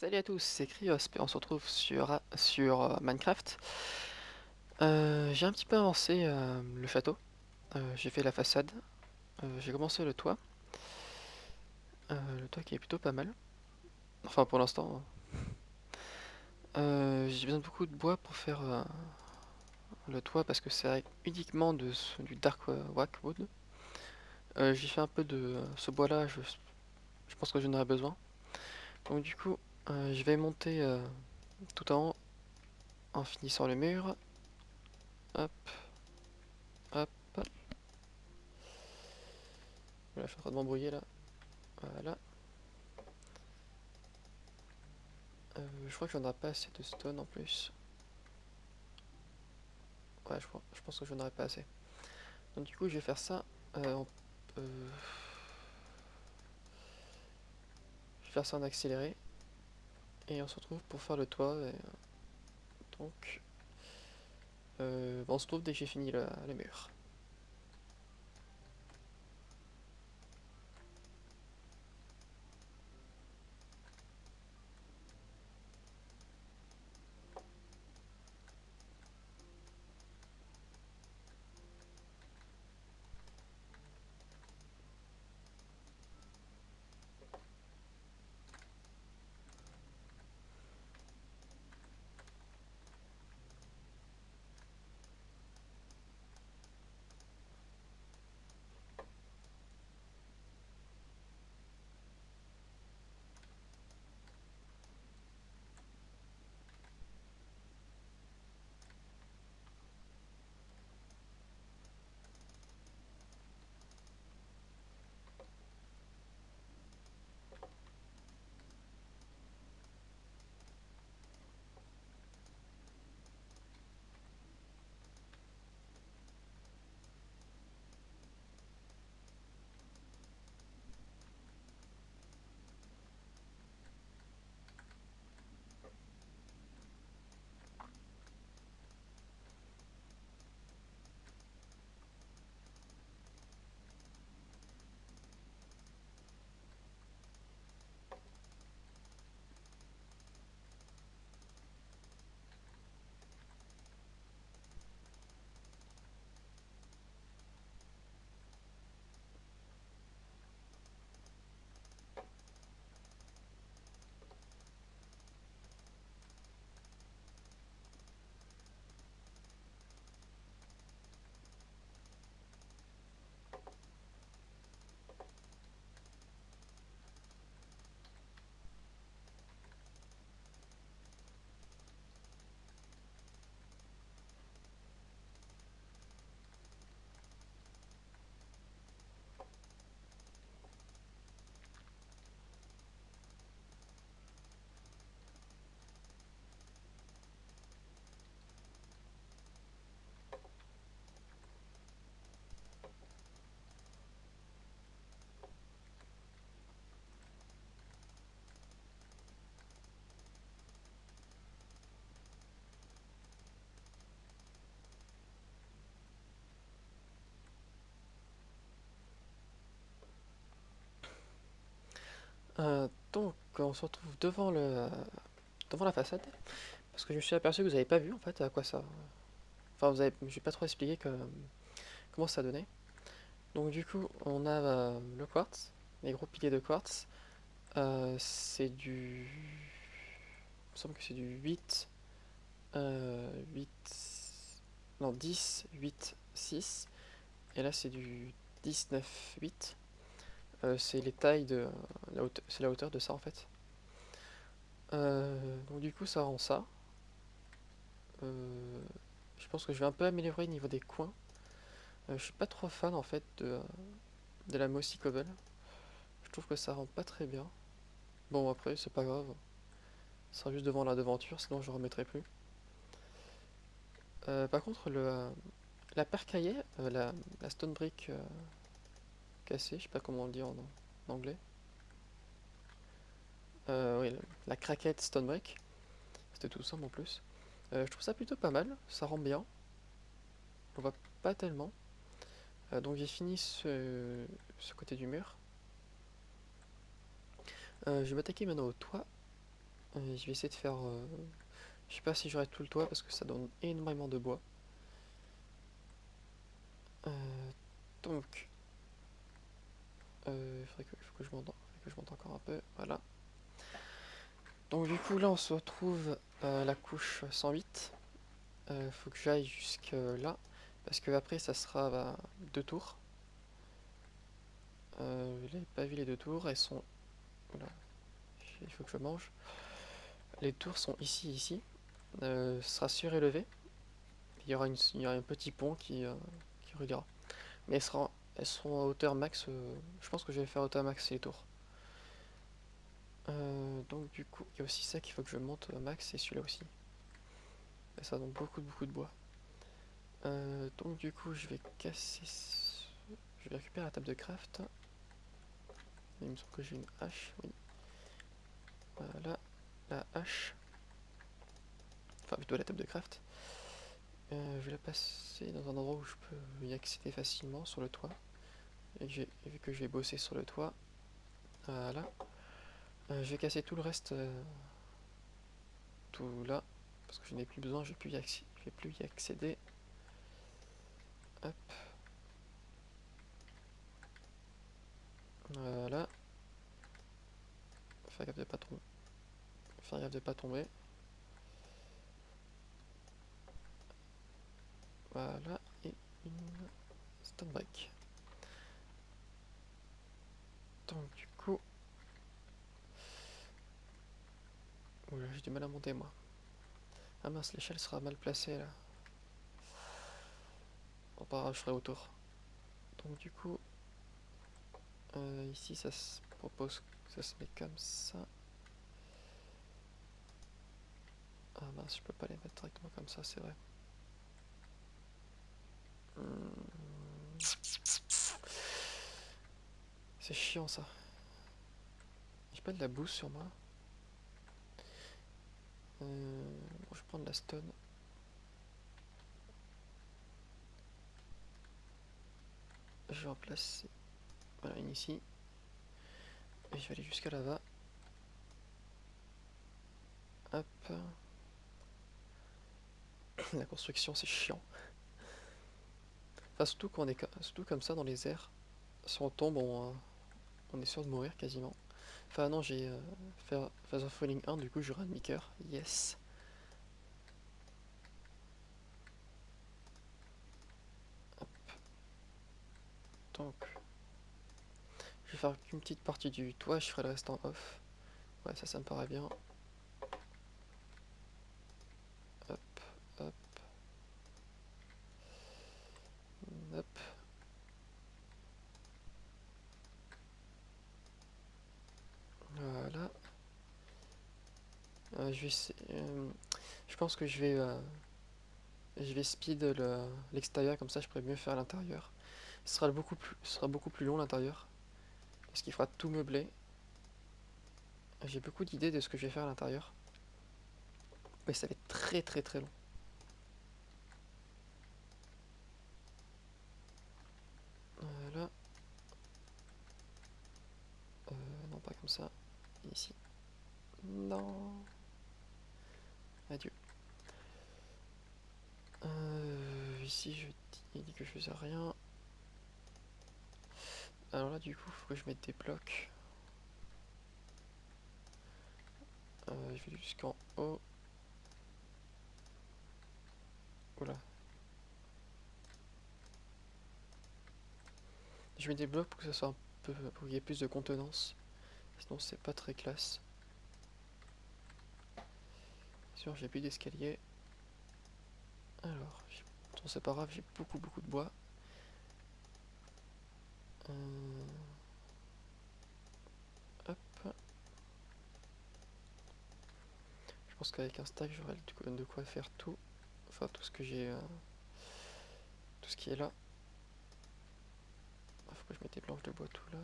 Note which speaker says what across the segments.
Speaker 1: Salut à tous, c'est Kriosp et on se retrouve sur Minecraft. J'ai un petit peu avancé le château. J'ai fait la façade. J'ai commencé le toit qui est plutôt pas mal. Enfin pour l'instant. J'ai besoin de beaucoup de bois pour faire le toit parce que c'est uniquement du Dark Oak Wood. J'ai fait un peu de ce bois là, je pense que j'en aurai besoin. Donc du coup, je vais monter tout en haut en finissant le mur. Hop, hop. Voilà, je suis en train de m'embrouiller là. Voilà. Je crois que j'en aurai pas assez de stone en plus. Ouais, je pense que j'en aurai pas assez. Donc du coup, je vais faire ça. Euh, je vais faire ça en accéléré. Et on se retrouve pour faire le toit. Donc, bon, on se retrouve dès que j'ai fini le mur. Donc, on se retrouve devant la façade. Parce que je me suis aperçu que vous n'avez pas vu en fait à quoi ça. Enfin, je vais pas trop expliquer comment ça donnait. Donc, du coup, on a le quartz, les gros piliers de quartz. C'est du. Il me semble que c'est du 8, 8. Non, 10, 8, 6. Et là, c'est du 19, 8. C'est les tailles de. C'est la hauteur de ça en fait. Donc, du coup, ça rend ça. Euh, je pense que je vais un peu améliorer au niveau des coins. Je suis pas trop fan en fait de la Mossy Cobble. Je trouve que ça rend pas très bien. Bon, après, c'est pas grave. Ça sera juste devant la devanture, sinon je remettrai plus. Par contre, la percaillée, la stone brick cassée, je sais pas comment on le dit en anglais. Oui, la craquette stone brick, c'était tout simple en plus. Je trouve ça plutôt pas mal, ça rend bien. On voit pas tellement. Donc j'ai fini ce côté du mur. Je vais m'attaquer maintenant au toit. Je vais essayer de faire... je sais pas si j'aurai tout le toit parce que ça donne énormément de bois. Donc... faut que je monte, encore un peu. Voilà. Donc du coup là on se retrouve la couche 108. Faut que j'aille jusque là. Parce que après ça sera 2 tours. Je n'ai pas vu les 2 tours. Elles sont... Voilà. Il faut que je mange. Les tours sont ici. Ce sera surélevé. Il y aura un petit pont qui reliera. Mais elles seront à hauteur max. Je pense que je vais faire hauteur max les tours. Donc du coup, il y a aussi ça qu'il faut que je monte max et celui-là aussi. Et ça donne beaucoup de bois. Donc du coup, je vais casser... Je vais récupérer la table de craft. Il me semble que j'ai une hache, oui. Voilà, la hache. Enfin, plutôt la table de craft. Je vais la passer dans un endroit où je peux y accéder facilement, sur le toit. Et vu que je vais bosser sur le toit, voilà. Je vais casser tout le reste, tout là, parce que je n'ai plus besoin, je vais plus y accéder. Hop. Voilà. Faire gaffe de pas tomber. Faire gaffe de pas tomber. Voilà. Et une stone break. Donc du coup... Oula, j'ai du mal à monter moi. Ah mince, l'échelle sera mal placée là. Bon, pas grave, je ferai autour. Donc du coup, ici ça se propose, ça se met comme ça. Ah mince, je peux pas les mettre directement comme ça, c'est vrai. C'est chiant ça. J'ai pas de la bouse sur moi. Bon, je vais prendre la stone. Je vais en placer, voilà, une ici. Et je vais aller jusqu'à là-bas. Hop. La construction, c'est chiant. Enfin, surtout quand surtout comme ça dans les airs. Si on tombe, on est sûr de mourir quasiment. Enfin non, j'ai fait Phase Falling 1, du coup j'aurai un demi-cœur. Yes. Hop. Donc, je vais faire qu'une petite partie du toit, je ferai le reste en off. Ouais, ça me paraît bien. Hop, hop, hop. Voilà. Je pense que je vais speed l'extérieur, comme ça je pourrais mieux faire l'intérieur. Ce sera beaucoup plus long l'intérieur, parce qu'il fera tout meubler. J'ai beaucoup d'idées de ce que je vais faire à l'intérieur, mais ça va être très long. Voilà. Non, pas comme ça. Ici. Non. Adieu. Ici, il dit que je faisais rien. Alors là, du coup, faut que je mette des blocs. Je vais jusqu'en haut. Oula. Je mets des blocs pour que ça soit un peu, pour qu'il y ait plus de contenance. Sinon, c'est pas très classe. Sûr, j'ai plus d'escalier. Alors, bon, c'est pas grave, j'ai beaucoup de bois. Hop. Je pense qu'avec un stack, j'aurai de quoi faire tout. Enfin, tout ce que j'ai. Tout ce qui est là. Il faut que je mette des planches de bois tout là.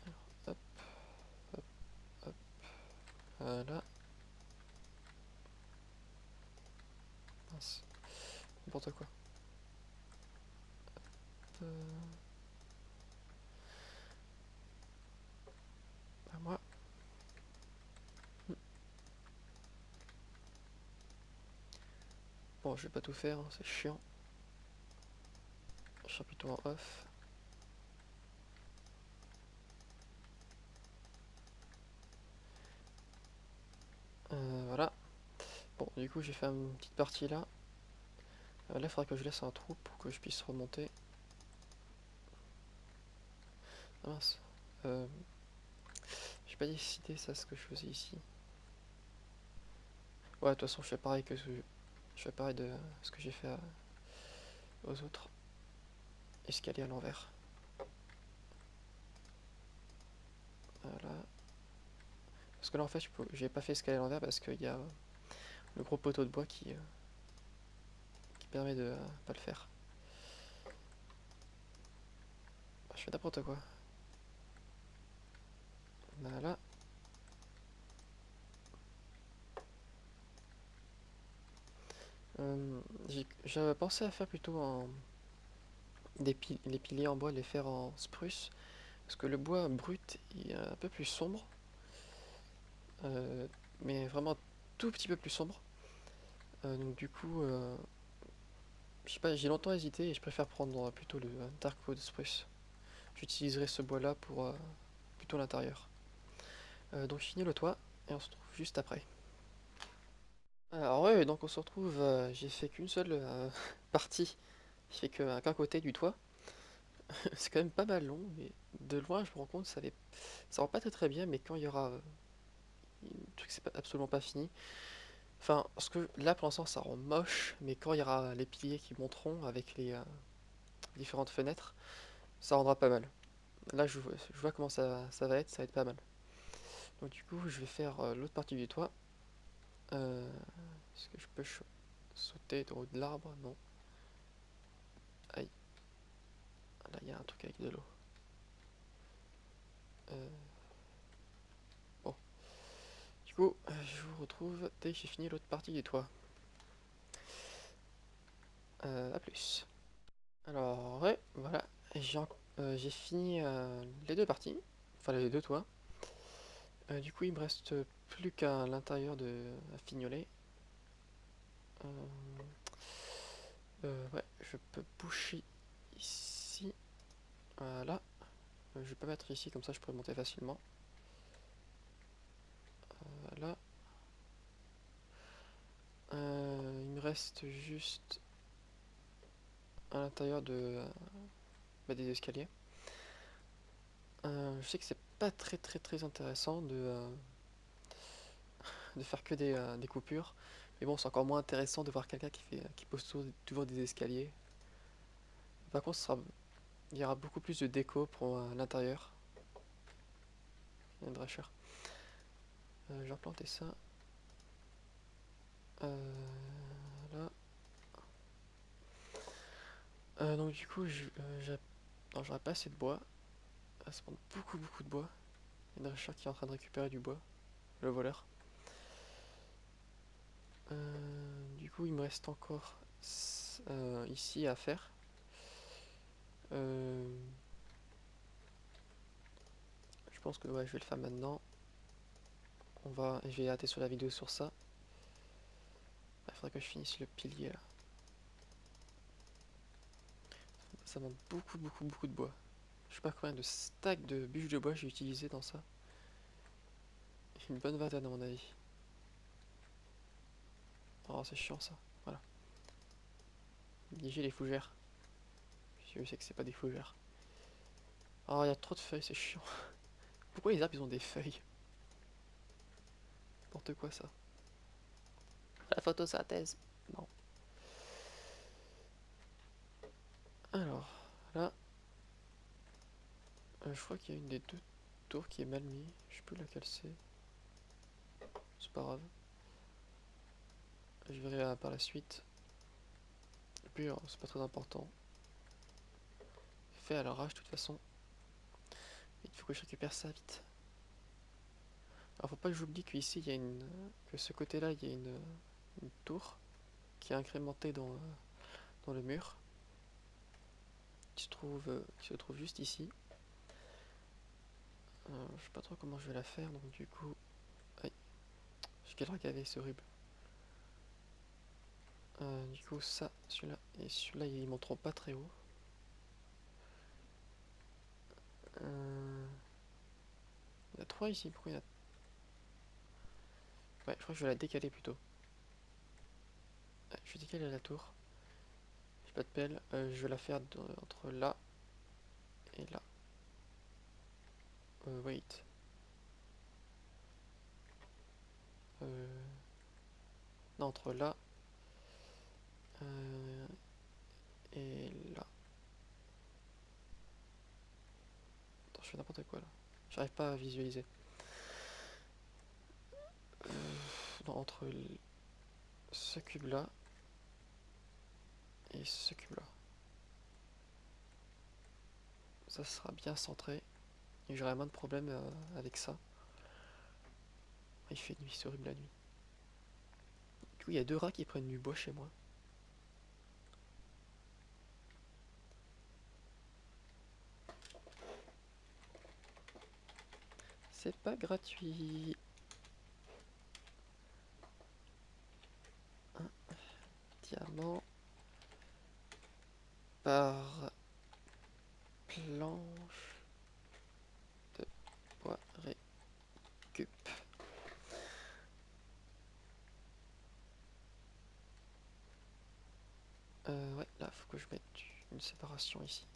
Speaker 1: Alors, hop, hop, hop. Voilà. Mince. N'importe quoi. Pas moi. Bon, je vais pas tout faire, hein, c'est chiant. Je serai plutôt en off. Voilà. Bon, du coup, j'ai fait une petite partie là. Là, il faudra que je laisse un trou pour que je puisse remonter. Ah mince. J'ai pas décidé ça, ce que je faisais ici. Ouais, de toute façon, je fais pareil je fais pareil de ce que j'ai fait aux autres. Escalier à l'envers. Voilà. Parce que là, en fait, j'ai pas fait escalier à l'envers parce qu'il y a le gros poteau de bois qui permet de pas le faire. Je fais n'importe quoi. Voilà. J'avais pensé à faire plutôt les piliers en bois, les faire en spruce. Parce que le bois brut est un peu plus sombre. Mais vraiment un tout petit peu plus sombre. Donc du coup, je sais pas, j'ai longtemps hésité et je préfère prendre plutôt le Darkwood Spruce. J'utiliserai ce bois là pour plutôt l'intérieur. Donc je finis le toit et on se retrouve juste après. Alors ouais, donc on se retrouve, j'ai fait qu'une seule partie, j'ai fait qu'un côté du toit. C'est quand même pas mal long, mais de loin je me rends compte que ça rend pas très bien, mais quand il y aura le truc c'est absolument pas fini. Enfin, parce que là pour l'instant ça rend moche, mais quand il y aura les piliers qui monteront avec les différentes fenêtres, ça rendra pas mal. Là je vois comment ça va être pas mal. Donc du coup je vais faire l'autre partie du toit. Est-ce que je peux sauter de haut de l'arbre? Non. Aïe, là il y a un truc avec de l'eau. Euh, bon, du coup je vous retrouve dès que j'ai fini l'autre partie du toit. A plus. Alors ouais, voilà, j'ai fini les deux parties, enfin les deux toits. Du coup il me reste plus qu'à l'intérieur à fignoler. Euh, ouais, je peux boucher ici. Voilà. Je vais pas mettre ici, comme ça je pourrais monter facilement. Voilà. Il me reste juste à l'intérieur des escaliers. Je sais que c'est pas très intéressant de faire que des coupures. Mais bon, c'est encore moins intéressant de voir quelqu'un qui pose toujours des escaliers. Par contre, il y aura beaucoup plus de déco pour l'intérieur. Il y a une Drescher. Je vais replanter ça. Là. Donc du coup, non, j'aurais pas assez de bois. Ça prend beaucoup de bois. Il y a une Drescher qui est en train de récupérer du bois. Le voleur. Du coup, il me reste encore ici à faire. Je pense que ouais, je vais le faire maintenant. Je vais arrêter sur la vidéo sur ça. Il faudrait que je finisse le pilier là. Ça demande beaucoup de bois. Je sais pas combien de stacks de bûches de bois j'ai utilisé dans ça. Une bonne vingtaine à mon avis. Oh, c'est chiant ça. Voilà. J'ai les fougères. Je sais que c'est pas des fougères. Oh, il y a trop de feuilles, c'est chiant. Pourquoi les arbres ils ont des feuilles? N'importe quoi ça. La photosynthèse. Non. Alors, là, je crois qu'il y a une des deux tours qui est mal mise. Je sais plus laquelle c'est. C'est pas grave. Je verrai par la suite. Et puis, c'est pas très important. Fait à l'arrache de toute façon. Il faut que je récupère ça vite. Alors faut pas que j'oublie qu'ici il y a que ce côté-là il y a une tour qui est incrémentée dans le mur. Qui se trouve juste ici. Je sais pas trop comment je vais la faire donc du coup. Aïe, j'ai galéré avec ce rub. Du coup ça, celui-là et celui-là ils monteront pas très haut. Il y en a 3 ici, pourquoi il y en a... Ouais, je crois que je vais la décaler plutôt. Ouais, je vais décaler la tour. J'ai pas de pelle, je vais la faire entre là et là. Wait. Non, entre là et là. Attends, je fais n'importe quoi là. J'arrive pas à visualiser. Non, entre ce cube là et ce cube là. Ça sera bien centré. Et j'aurai moins de problèmes avec ça. Il fait nuit, c'est horrible la nuit. Du coup, il y a 2 rats qui prennent du bois chez moi. C'est pas gratuit. Un diamant par planche de bois récup. Ouais, là, faut que je mette une séparation ici.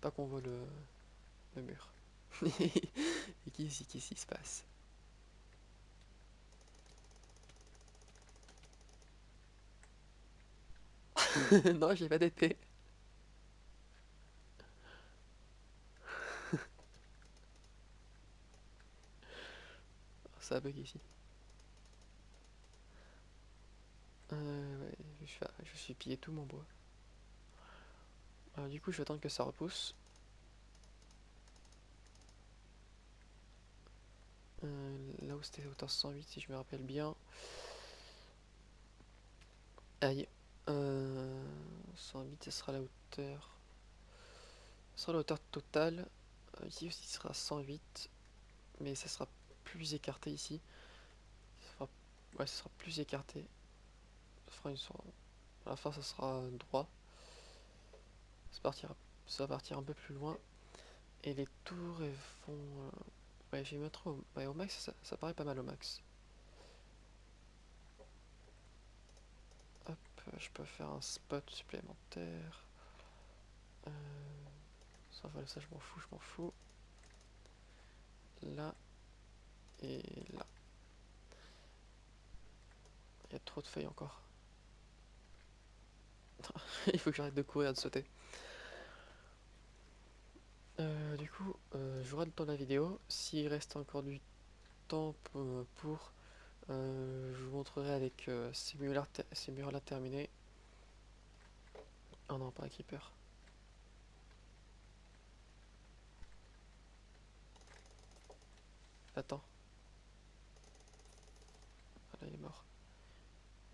Speaker 1: Pas qu'on voit le mur. Et qu'est-ce qui se passe? Non, j'ai pas d'épée. Ça bug ici. Ouais, je suis pillé tout mon bois. Du coup, je vais attendre que ça repousse. Là où c'était hauteur 108, si je me rappelle bien. Aïe. 108, ce sera la hauteur. Ce sera la hauteur totale. Ici aussi, ce sera 108. Mais ça sera plus écarté ici. Ouais, ça sera plus écarté. Ça fera à la fin, ça sera droit. Ça va partir un peu plus loin. Et les tours, elles vont. Ouais, je vais mettre ouais, au max, ça paraît pas mal au max. Hop, je peux faire un spot supplémentaire. Euh, ça, voilà, ça, je m'en fous, je m'en fous. Là et là. Il y a trop de feuilles encore. Il faut que j'arrête de courir, de sauter. Du coup, je vois dans la vidéo. S'il reste encore du temps je vous montrerai avec ces murs-là terminés. Oh non, pas un creeper. Attends. Ah, là, il est mort.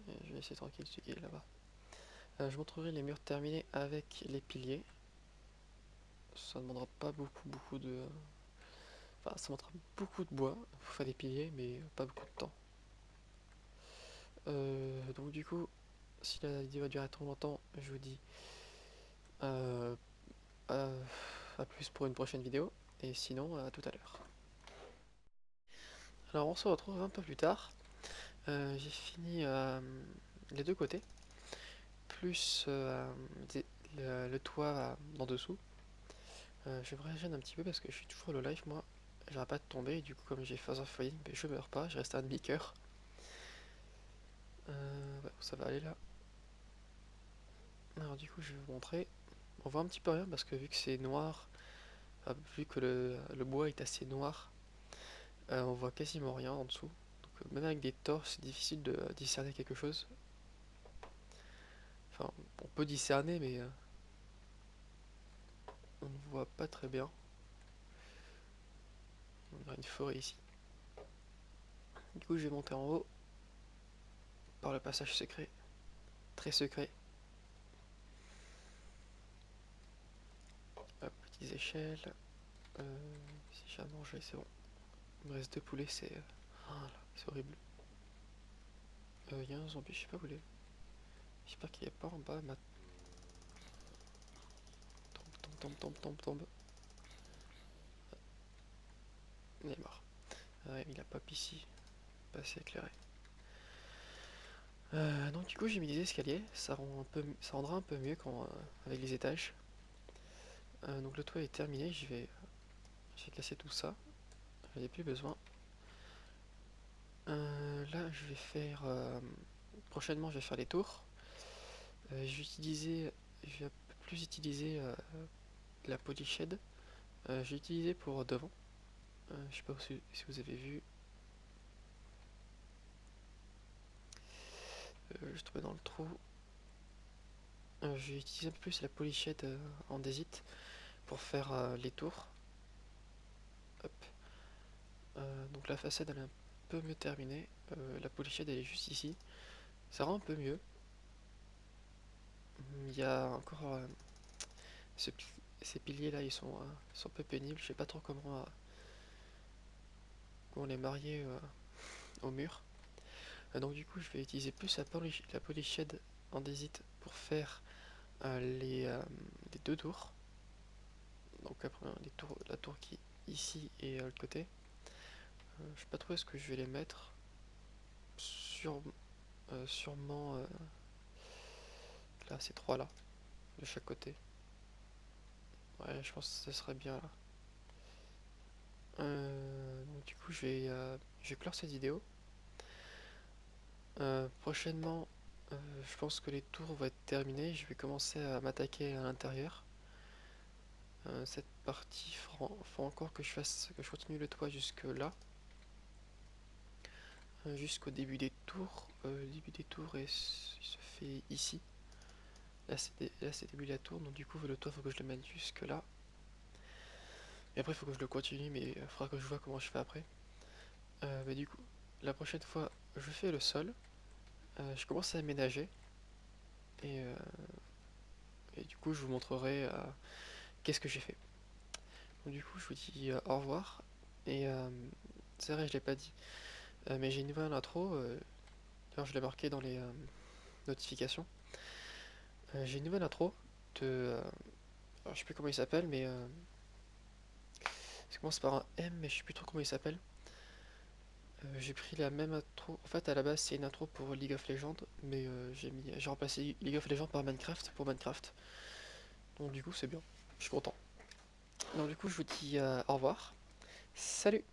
Speaker 1: Et je vais laisser tranquille celui qui est là-bas. Je montrerai les murs terminés avec les piliers. Ça ne demandera pas beaucoup de... Enfin, ça demandera beaucoup de bois pour faire des piliers, mais pas beaucoup de temps. Donc du coup, si la vidéo a duré trop longtemps, je vous dis euh, à plus pour une prochaine vidéo, et sinon à tout à l'heure. Alors on se retrouve un peu plus tard. J'ai fini les deux côtés, plus le toit en dessous. Je vais régénérer un petit peu parce que je suis toujours le live moi. J'arrête pas de tomber et du coup comme j'ai phase of falling, ben, je meurs pas, je reste à un demi-coeur. Ouais, ça va aller là. Alors du coup je vais vous montrer. On voit un petit peu rien parce que vu que c'est noir, vu que le bois est assez noir, on voit quasiment rien en dessous. Donc même avec des torches c'est difficile de discerner quelque chose. Enfin on peut discerner mais on ne voit pas très bien. On a une forêt ici. Du coup je vais monter en haut par le passage secret. Très secret. Hop, petites échelles. Si j'ai à manger, c'est bon. Il me reste 2 poulets, c'est. Ah là, c'est horrible. Il y a un zombie, je sais pas où il est. J'espère qu'il est pas en bas. Tombe. Il est mort. Ouais, il a pop ici. Pas assez éclairé. Donc du coup j'ai mis des escaliers, ça rendra un peu mieux avec les étages. Donc le toit est terminé, j'ai cassé tout ça, j'en ai plus besoin. Là prochainement je vais faire les tours. Je vais un peu plus utiliser la polyshed. J'ai utilisé pour devant. Je sais pas si vous avez vu. Je trouvais dans le trou. J'ai utilisé un peu plus la polyshed en andésite pour faire les tours. Hop. Donc la façade elle est un peu mieux terminée. La polyshed elle est juste ici. Ça rend un peu mieux. Il y a encore ce pi- ces piliers là, ils sont un peu pénibles. Je sais pas trop comment les marier au mur. Donc du coup je vais utiliser plus la polyshed andésite pour faire les deux tours. Donc après la tour qui est ici et le côté. Je sais pas trop où est-ce que je vais les mettre. Sur, Sûrement là, ces trois là, de chaque côté. Ouais, je pense que ce serait bien là. Donc du coup, je vais clore cette vidéo. Prochainement, je pense que les tours vont être terminés. Je vais commencer à m'attaquer à l'intérieur. Cette partie faut encore que je continue le toit jusque là, jusqu'au début des tours. Le début des tours il se fait ici. Là c'est le début de la tour, donc du coup le toit faut que je le mette jusque là. Et après il faut que je le continue, mais il faudra que je vois comment je fais après. Mais du coup, la prochaine fois, je fais le sol. Je commence à aménager. Et, euh, et du coup, je vous montrerai qu'est-ce que j'ai fait. Donc, du coup, je vous dis au revoir. Et c'est vrai, je l'ai pas dit. Mais j'ai une nouvelle intro. D'ailleurs, je l'ai marqué dans les notifications. J'ai une nouvelle intro alors, je sais plus comment il s'appelle, mais ça commence par un M, mais je sais plus trop comment il s'appelle. J'ai pris la même intro. En fait, à la base, c'est une intro pour League of Legends, mais j'ai remplacé League of Legends par Minecraft pour Minecraft. Donc, du coup, c'est bien. Je suis content. Donc, du coup, je vous dis au revoir. Salut!